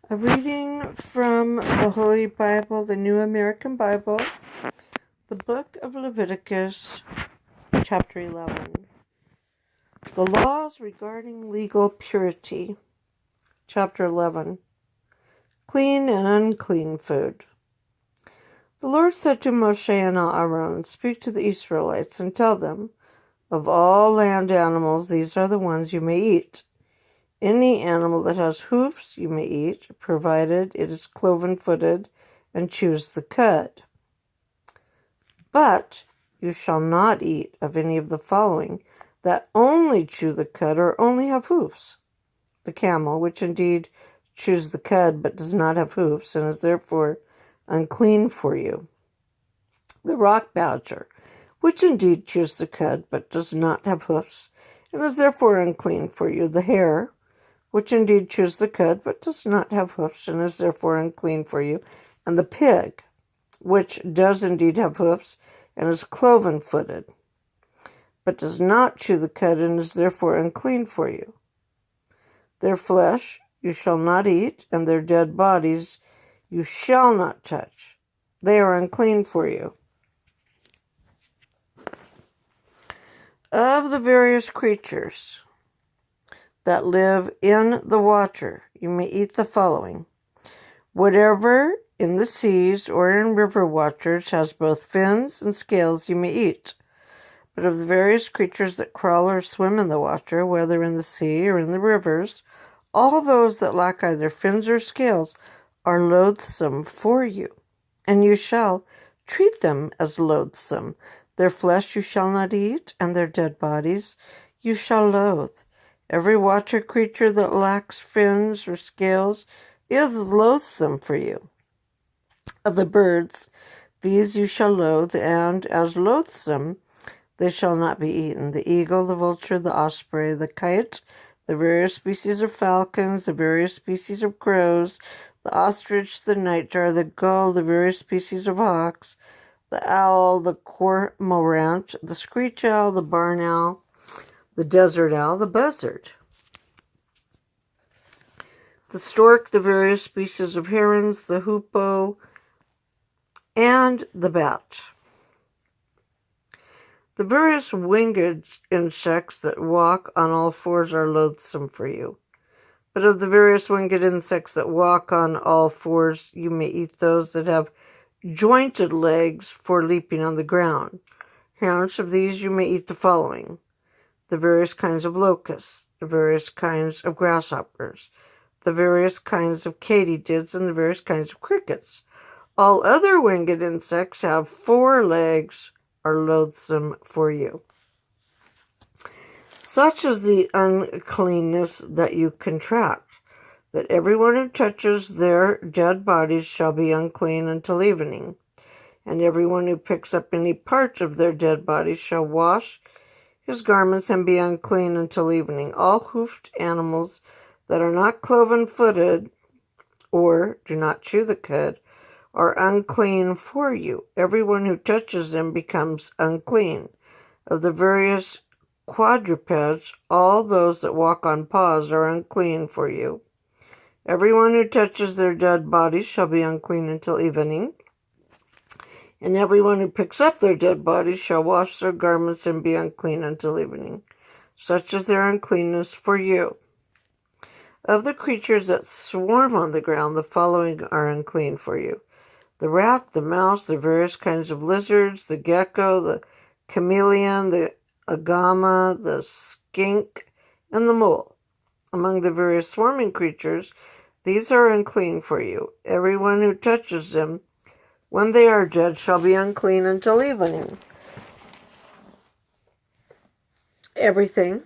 A reading from the Holy Bible, the New American Bible, the book of Leviticus, chapter 11. The laws regarding legal purity, chapter 11. Clean and unclean food. The Lord said to Moshe and Aaron, "Speak to the Israelites and tell them, of all land animals, these are the ones you may eat. Any animal that has hoofs you may eat, provided it is cloven-footed and chews the cud. But you shall not eat of any of the following that only chew the cud or only have hoofs: the camel, which indeed chews the cud but does not have hoofs and is therefore unclean for you; the rock badger, which indeed chews the cud but does not have hoofs and is therefore unclean for you; the hare, which indeed chews the cud but does not have hoofs and is therefore unclean for you; and the pig, which does indeed have hoofs and is cloven-footed, but does not chew the cud and is therefore unclean for you. Their flesh you shall not eat, and their dead bodies you shall not touch. They are unclean for you. Of the various creatures that live in the water, you may eat the following: whatever in the seas or in river waters has both fins and scales you may eat. But of the various creatures that crawl or swim in the water, whether in the sea or in the rivers, all those that lack either fins or scales are loathsome for you, and you shall treat them as loathsome. Their flesh you shall not eat, and their dead bodies you shall loathe. Every water creature that lacks fins or scales is loathsome for you. Of the birds, these you shall loathe, and as loathsome they shall not be eaten: the eagle, the vulture, the osprey, the kite, the various species of falcons, the various species of crows, the ostrich, the nightjar, the gull, the various species of hawks, the owl, the cormorant, the screech owl, the barn owl, the desert owl, the buzzard, the stork, the various species of herons, the hoopoe, and the bat. The various winged insects that walk on all fours are loathsome for you. But of the various winged insects that walk on all fours, you may eat those that have jointed legs for leaping on the ground. Hence of these you may eat the following: the various kinds of locusts, the various kinds of grasshoppers, the various kinds of katydids, and the various kinds of crickets. All other winged insects have 4 legs, are loathsome for you. Such is the uncleanness that you contract, that everyone who touches their dead bodies shall be unclean until evening. And everyone who picks up any part of their dead bodies shall wash his garments and be unclean until evening. All hoofed animals that are not cloven-footed or do not chew the cud are unclean for you. Everyone who touches them becomes unclean. Of the various quadrupeds, all those that walk on paws are unclean for you. Everyone who touches their dead bodies shall be unclean until evening. And everyone who picks up their dead bodies shall wash their garments and be unclean until evening. Such is their uncleanness for you. Of the creatures that swarm on the ground, the following are unclean for you: the rat, the mouse, the various kinds of lizards, the gecko, the chameleon, the agama, the skink, and the mole. Among the various swarming creatures, these are unclean for you. Everyone who touches them when they are dead shall be unclean until evening. Everything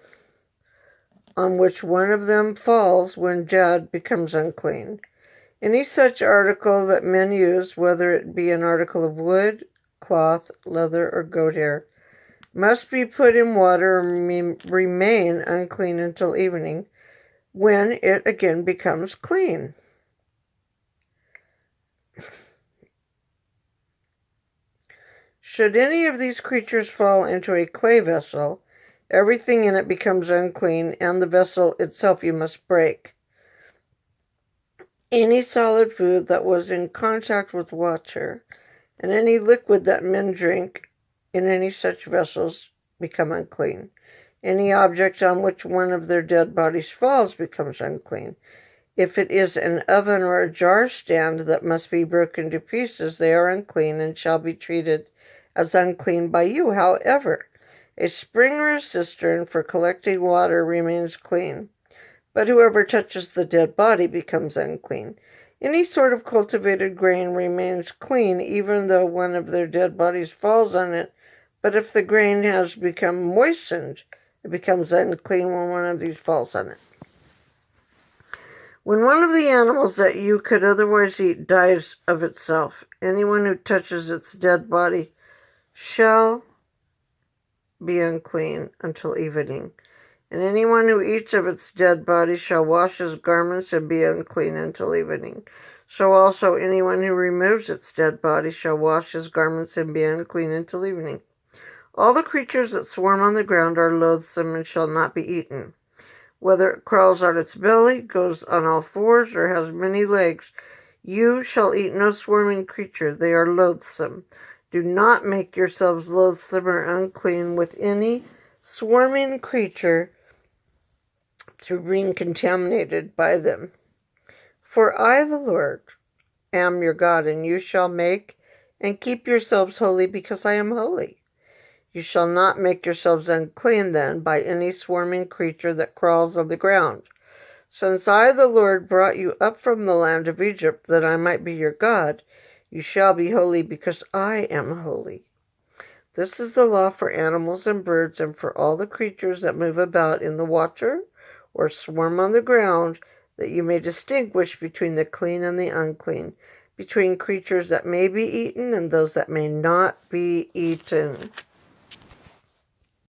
on which one of them falls when dead becomes unclean. Any such article that men use, whether it be an article of wood, cloth, leather, or goat hair, must be put in water and remain unclean until evening, when it again becomes clean. Should any of these creatures fall into a clay vessel, everything in it becomes unclean, and the vessel itself you must break. Any solid food that was in contact with water, and any liquid that men drink in any such vessels become unclean. Any object on which one of their dead bodies falls becomes unclean. If it is an oven or a jar stand that must be broken to pieces, they are unclean and shall be treated as unclean by you. However, a spring or a cistern for collecting water remains clean, but whoever touches the dead body becomes unclean. Any sort of cultivated grain remains clean, even though one of their dead bodies falls on it, but if the grain has become moistened, it becomes unclean when one of these falls on it. When one of the animals that you could otherwise eat dies of itself, anyone who touches its dead body shall be unclean until evening. And anyone who eats of its dead body shall wash his garments and be unclean until evening. So also anyone who removes its dead body shall wash his garments and be unclean until evening. All the creatures that swarm on the ground are loathsome and shall not be eaten. Whether it crawls on its belly, goes on all fours, or has many legs, you shall eat no swarming creature. They are loathsome. Do not make yourselves loathsome or unclean with any swarming creature through being contaminated by them. For I, the Lord, am your God, and you shall make and keep yourselves holy, because I am holy. You shall not make yourselves unclean, then, by any swarming creature that crawls on the ground. Since I, the Lord, brought you up from the land of Egypt, that I might be your God, you shall be holy, because I am holy. This is the law for animals and birds, and for all the creatures that move about in the water or swarm on the ground, that you may distinguish between the clean and the unclean, between creatures that may be eaten and those that may not be eaten.